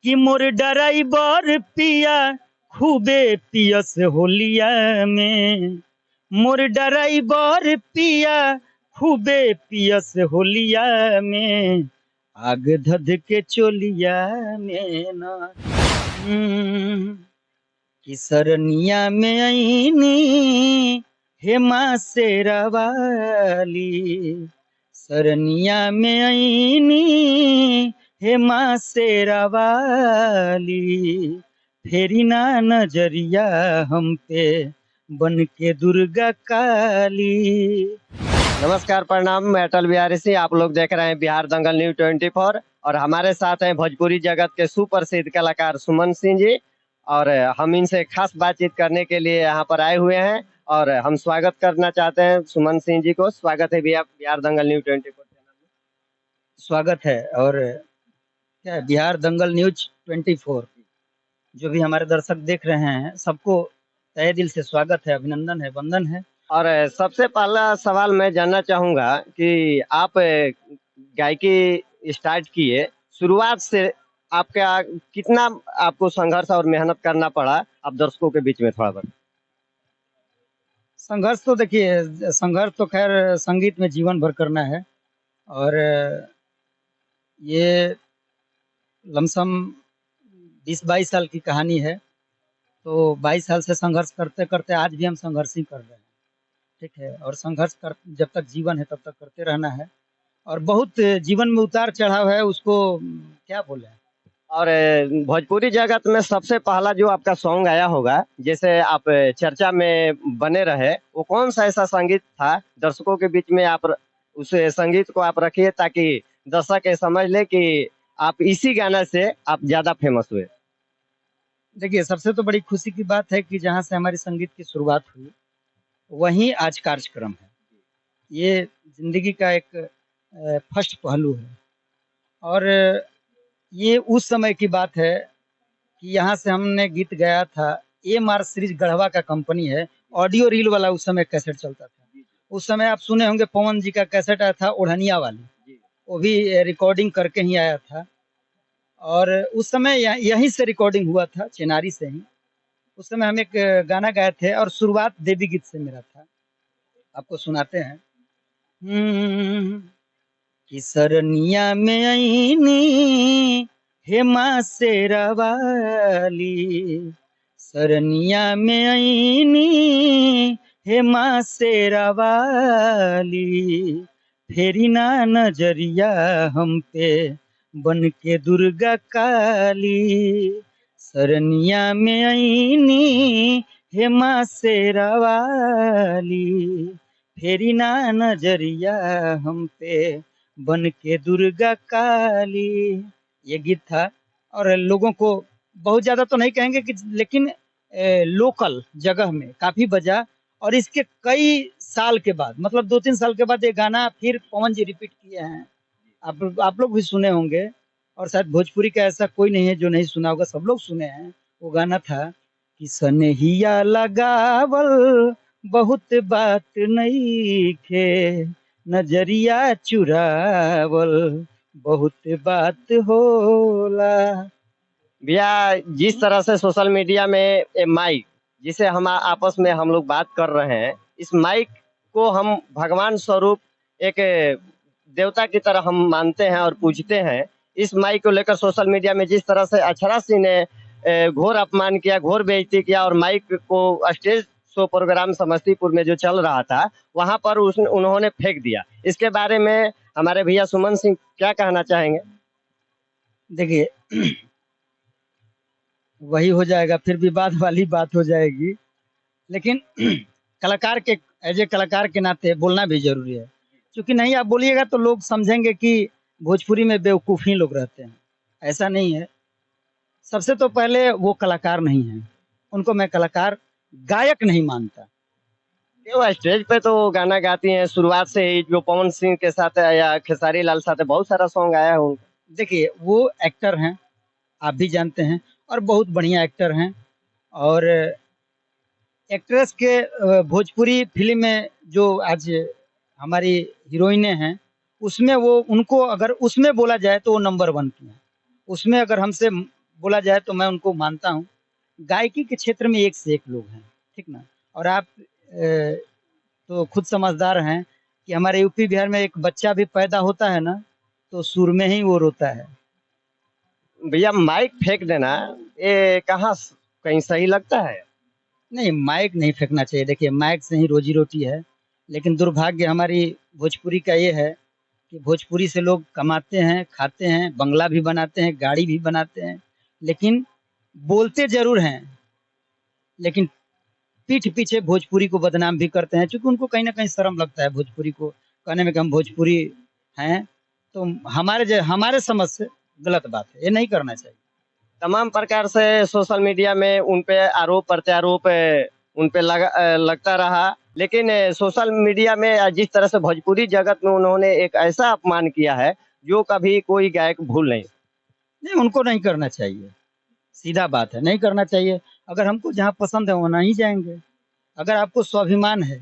कि मोर ड्राइवर पिया खूबे पियस होलिया में, मोर ड्राइवर पिया खूबे पियस होलिया में, आग धध के चोलिया में ना। कि सरनिया में आईनी हेमा शेरा वाली, सरनिया में आईनी हेमा शेरा वाली, फेरी ना नजरिया हम पे बन के दुर्गा काली। नमस्कार, प्रणाम। मैं अटल बिहारी सिंह। आप लोग देख रहे हैं बिहार दंगल न्यूज 24 और हमारे साथ हैं भोजपुरी जगत के सुप्रसिद्ध कलाकार सुमन सिंह जी। और हम इनसे खास बातचीत करने के लिए यहाँ पर आए हुए हैं और हम स्वागत करना चाहते हैं सुमन सिंह जी को। स्वागत है बिहार दंगल न्यूज 24 चैनल में। स्वागत है। और क्या है, बिहार दंगल न्यूज 24 जो भी हमारे दर्शक देख रहे हैं सबको तहे दिल से स्वागत है, अभिनंदन है, वंदन है। और सबसे पहला सवाल मैं जानना चाहूंगा कि आप गायकी स्टार्ट किए, शुरुआत से आपका कितना आपको संघर्ष और मेहनत करना पड़ा? आप दर्शकों के बीच में थोड़ा बहुत। संघर्ष तो देखिए, संघर्ष तो खैर संगीत में जीवन भर करना है। और ये लमसम 20-22 साल की कहानी है। तो 22 साल से संघर्ष करते करते आज भी हम संघर्ष ही कर रहे हैं। ठीक है। और संघर्ष कर जब तक जीवन है तब तक करते रहना है। और बहुत जीवन में उतार चढ़ाव है, उसको क्या बोले। और भोजपुरी जगत में सबसे पहला जो आपका सॉन्ग आया होगा, जैसे आप चर्चा में बने रहे, वो कौन सा ऐसा संगीत था? दर्शकों के बीच में आप उस संगीत को आप रखिए ताकि दर्शक ये समझ ले कि आप इसी गाना से आप ज्यादा फेमस हुए। देखिए, सबसे तो बड़ी खुशी की बात है कि जहाँ से हमारी संगीत की शुरुआत हुई वहीं आज कार्यक्रम है। ये जिंदगी का एक फर्स्ट पहलू है। और ये उस समय की बात है कि यहाँ से हमने गीत गाया था। AMR सीरीज गढ़वा का कंपनी है, ऑडियो रील वाला उस समय कैसेट चलता था। उस समय आप सुने होंगे पवन जी का कैसेट आया था ओढ़निया वाली, वो भी रिकॉर्डिंग करके ही आया था। और उस समय यहीं से रिकॉर्डिंग हुआ था, चेनारी से ही। उस समय हम एक गाना गाए थे और शुरुआत देवी गीत से मेरा था। आपको सुनाते हैं। कि सरनिया में आईनी हेमा शेरा वाली, सरनिया में आईनी हेमा शेरा वाली, फेरी ना नजरिया हम पे बन के दुर्गा काली, सरनिया में आईनी हेमा शेरा वाली, फेरी ना नजरिया हम पे बन के दुर्गा काली। ये गीत था। और लोगों को बहुत ज्यादा तो नहीं कहेंगे कि, लेकिन लोकल जगह में काफी बजा। और इसके कई साल के बाद, मतलब 2-3 साल के बाद ये गाना फिर पवन जी रिपीट किए हैं। आप लोग भी सुने होंगे। और शायद भोजपुरी का ऐसा कोई नहीं है जो नहीं सुना होगा, सब लोग सुने हैं। वो गाना था कि सनहिया लगावल बहुत बात नहीं खे, नजरिया चुरावल बहुत बात होला। भैया, जिस तरह से सोशल मीडिया में माइक, जिसे हम आपस में हम लोग बात कर रहे हैं, इस माइक को हम भगवान स्वरूप एक देवता की तरह हम मानते हैं और पूजते हैं। इस माइक को लेकर सोशल मीडिया में जिस तरह से अक्षरा सिंह ने घोर अपमान किया, घोर बेइज्जती किया और माइक को स्टेज शो प्रोग्राम समस्तीपुर में जो चल रहा था वहां पर उन्होंने फेंक दिया। इसके बारे में हमारे भैया सुमन सिंह क्या कहना चाहेंगे? देखिए, वही हो जाएगा, फिर विवाद वाली बात हो जाएगी। लेकिन कलाकार के एज ए कलाकार के नाते बोलना भी जरूरी है। क्योंकि नहीं आप बोलिएगा तो लोग समझेंगे कि भोजपुरी में बेवकूफ़ी लोग रहते हैं। ऐसा नहीं है। सबसे तो पहले वो कलाकार नहीं है, उनको मैं कलाकार गायक नहीं मानता। वो स्टेज पे तो गाना गाती हैं शुरुआत से ही, जो पवन सिंह के साथ है या खेसारी लाल साथ है, बहुत सारा सॉन्ग आया है उनका। देखिए, वो एक्टर हैं, आप भी जानते हैं, और बहुत बढ़िया एक्टर हैं। और एक्ट्रेस के भोजपुरी फिल्म में जो आज हमारी हीरोइनें हैं, उसमें वो उनको अगर उसमें बोला जाए तो वो नंबर 1 की हैं। उसमें अगर हमसे बोला जाए तो मैं उनको मानता हूँ। गायकी के क्षेत्र में एक से एक लोग हैं, ठीक ना? और आप तो खुद समझदार हैं कि हमारे यूपी बिहार में एक बच्चा भी पैदा होता है ना, तो सुर में ही वो रोता है। भैया माइक फेंक देना, ये कहीं सही लगता है? नहीं, माइक नहीं फेंकना चाहिए। देखिए, माइक से ही रोजी रोटी है, लेकिन दुर्भाग्य हमारी भोजपुरी का ये है कि भोजपुरी से लोग कमाते हैं, खाते हैं, बंगला भी बनाते हैं, गाड़ी भी बनाते हैं, लेकिन बोलते जरूर हैं, लेकिन पीठ पीछे भोजपुरी को बदनाम भी करते हैं, क्योंकि उनको कहीं ना कहीं शर्म लगता है भोजपुरी को कहने में कि हम भोजपुरी हैं। तो हमारे समझ से गलत बात है, ये नहीं करना चाहिए। तमाम प्रकार से सोशल मीडिया में उन पे आरोप प्रत्यारोप उन पे लगता रहा, लेकिन सोशल मीडिया में जिस तरह से भोजपुरी जगत में उन्होंने एक ऐसा अपमान किया है जो कभी कोई गायक भूल नहीं। नहीं, उनको नहीं करना चाहिए, सीधा बात है, नहीं करना चाहिए। अगर हमको जहाँ पसंद है वहाँ नहीं जाएंगे। अगर आपको स्वाभिमान है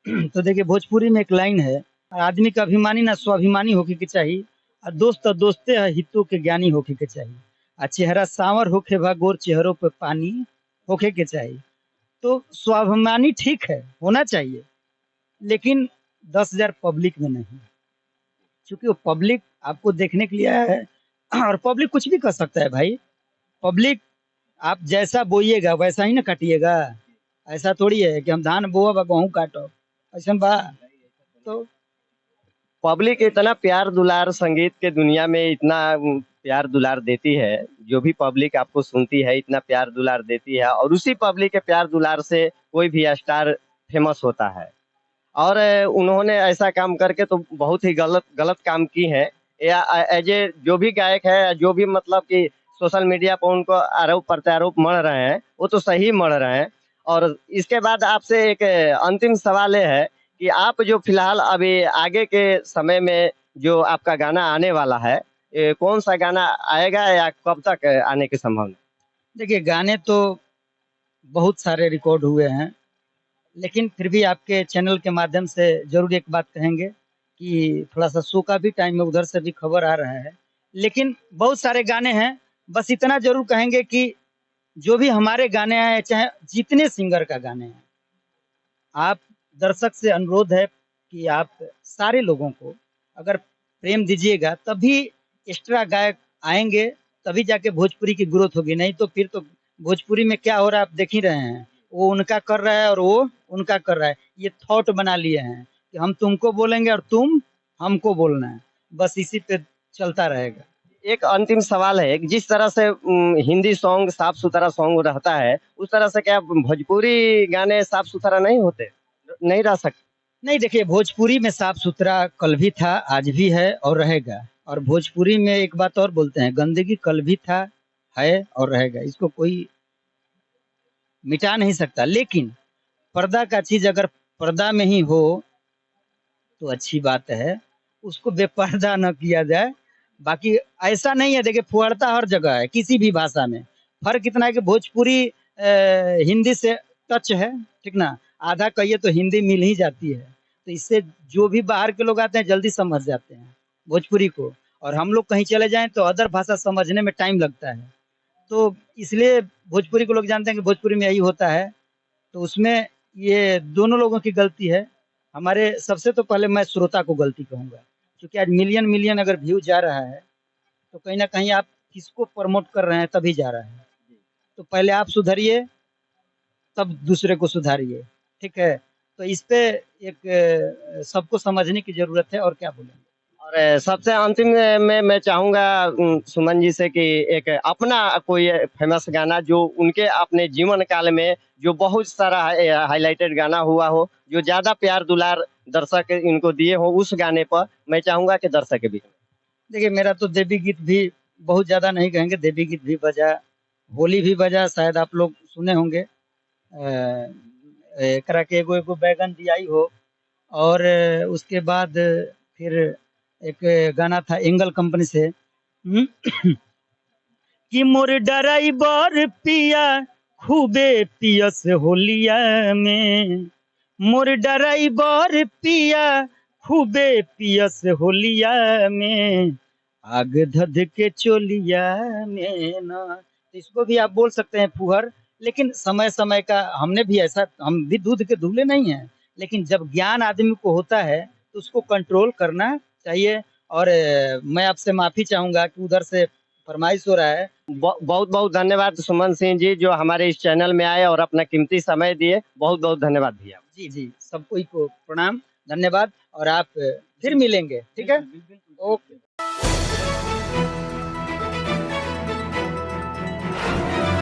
तो देखिए, भोजपुरी में एक लाइन है, आदमी का अभिमानी ना स्वाभिमानी होके के चाहिए, और दोस्त दोस्ते है हितों के ज्ञानी होके के चाहिए, आ चेहरा सांवर होके भा गोर चेहरों पे पानी होके के चाहिए। तो स्वाभिमानी ठीक है, होना चाहिए, लेकिन 10,000 पब्लिक में नहीं, क्योंकि वो पब्लिक आपको देखने के लिए आया है। और पब्लिक कुछ भी कर सकता है भाई। पब्लिक, आप जैसा बोइएगा वैसा ही ना काटिएगा। ऐसा थोड़ी है कि हम धान बोआ बा गेहूं काटो, ऐसा बा? तो पब्लिक इतना प्यार दुलार संगीत के दुनिया में इतना प्यार दुलार देती है, जो भी पब्लिक आपको सुनती है इतना प्यार दुलार देती है, और उसी पब्लिक के प्यार दुलार से कोई भी स्टार फेमस होता है। और उन्होंने ऐसा काम करके तो बहुत ही गलत गलत काम की है। या एज ए जो भी गायक है, जो भी मतलब कि सोशल मीडिया पर उनको आरोप प्रत्यारोप मढ़ रहे हैं, वो तो सही मढ़ रहे हैं। और इसके बाद आपसे एक अंतिम सवाल ये है कि आप जो फिलहाल अभी आगे के समय में जो आपका गाना आने वाला है, कौन सा गाना आएगा या कब तक आने की संभावना? देखिए, गाने तो बहुत सारे रिकॉर्ड हुए हैं, लेकिन फिर भी आपके चैनल के माध्यम से जरूर एक बात कहेंगे कि थोड़ा सा शो का भी टाइम है, उधर से भी खबर आ रहा है, लेकिन बहुत सारे गाने हैं। बस इतना जरूर कहेंगे कि जो भी हमारे गाने हैं, चाहे जितने सिंगर का गाने हैं, आप दर्शक से अनुरोध है कि आप सारे लोगों को अगर प्रेम दीजिएगा, तभी एक्स्ट्रा गायक आएंगे, तभी जाके भोजपुरी की ग्रोथ होगी। नहीं तो फिर तो भोजपुरी में क्या हो रहा है आप देख ही रहे हैं, वो उनका कर रहा है और वो उनका कर रहा है। ये थॉट बना लिए हैं कि हम तुमको बोलेंगे और तुम हमको बोलना है, बस इसी पे चलता रहेगा। एक अंतिम सवाल है कि जिस तरह से हिंदी सॉन्ग साफ सुथरा सॉन्ग रहता है, उस तरह से क्या भोजपुरी गाने साफ सुथरा नहीं होते, नहीं रह सकते? नहीं, देखिए, भोजपुरी में साफ सुथरा कल भी था, आज भी है और रहेगा। और भोजपुरी में एक बात और बोलते हैं, गंदगी कल भी था, है और रहेगा, इसको कोई मिटा नहीं सकता। लेकिन पर्दा का चीज अगर पर्दा में ही हो तो अच्छी बात है, उसको बेपर्दा न किया जाए। बाकी ऐसा नहीं है, देखिए, फुहड़ता हर जगह है, किसी भी भाषा में। फर्क इतना है कि भोजपुरी हिंदी से टच है, ठीक ना? आधा कहिए तो हिंदी मिल ही जाती है, तो इससे जो भी बाहर के लोग आते हैं जल्दी समझ जाते हैं भोजपुरी को। और हम लोग कहीं चले जाएं तो अदर भाषा समझने में टाइम लगता है, तो इसलिए भोजपुरी को लोग जानते हैं कि भोजपुरी में यही होता है। तो उसमें ये दोनों लोगों की गलती है। हमारे सबसे तो पहले मैं श्रोता को गलती कहूंगा, क्योंकि आज मिलियन मिलियन अगर व्यू जा रहा है, तो कहीं ना कहीं आप किसको प्रमोट कर रहे हैं तभी जा रहा है। तो पहले आप सुधरिए, तब दूसरे को सुधारिए, ठीक है? तो इस पे एक सबको समझने की जरूरत है, और क्या बोलेंगे। और सबसे अंतिम में मैं चाहूंगा सुमन जी से कि एक अपना कोई फेमस गाना जो उनके अपने जीवन काल में जो बहुत सारा हाईलाइटेड गाना हुआ हो, जो ज्यादा प्यार दुलार दर्शक इनको दिए हो, उस गाने पर मैं चाहूंगा कि दर्शक के बीच में। देखिए, मेरा तो देवी गीत भी बहुत ज्यादा नहीं कहेंगे, देवी गीत भी बजा, होली भी बजा, शायद आप लोग सुने होंगे। एकरा के एगो एगो बैगन दियाई हो, और उसके बाद फिर एक गाना था एंगल कंपनी से, कि मोर ड्राइवर पिया खूबे पियस होलिया में, मोर ड्राइवर पिया खूबे पियस होलिया में, आग धध के चोलिया में ना, तो इसको भी आप बोल सकते हैं फुहर। लेकिन समय समय का, हमने भी ऐसा, हम भी दूध के धुले नहीं हैं, लेकिन जब ज्ञान आदमी को होता है तो उसको कंट्रोल करना चाहिए। और मैं आपसे माफी चाहूंगा कि उधर से फरमाइश हो रहा है। बहुत बहुत धन्यवाद सुमन सिंह जी, जो हमारे इस चैनल में आए और अपना कीमती समय दिए। बहुत बहुत धन्यवाद भैया। जी जी, सब कोई को प्रणाम, धन्यवाद। और आप फिर मिलेंगे, ठीक है? ओके।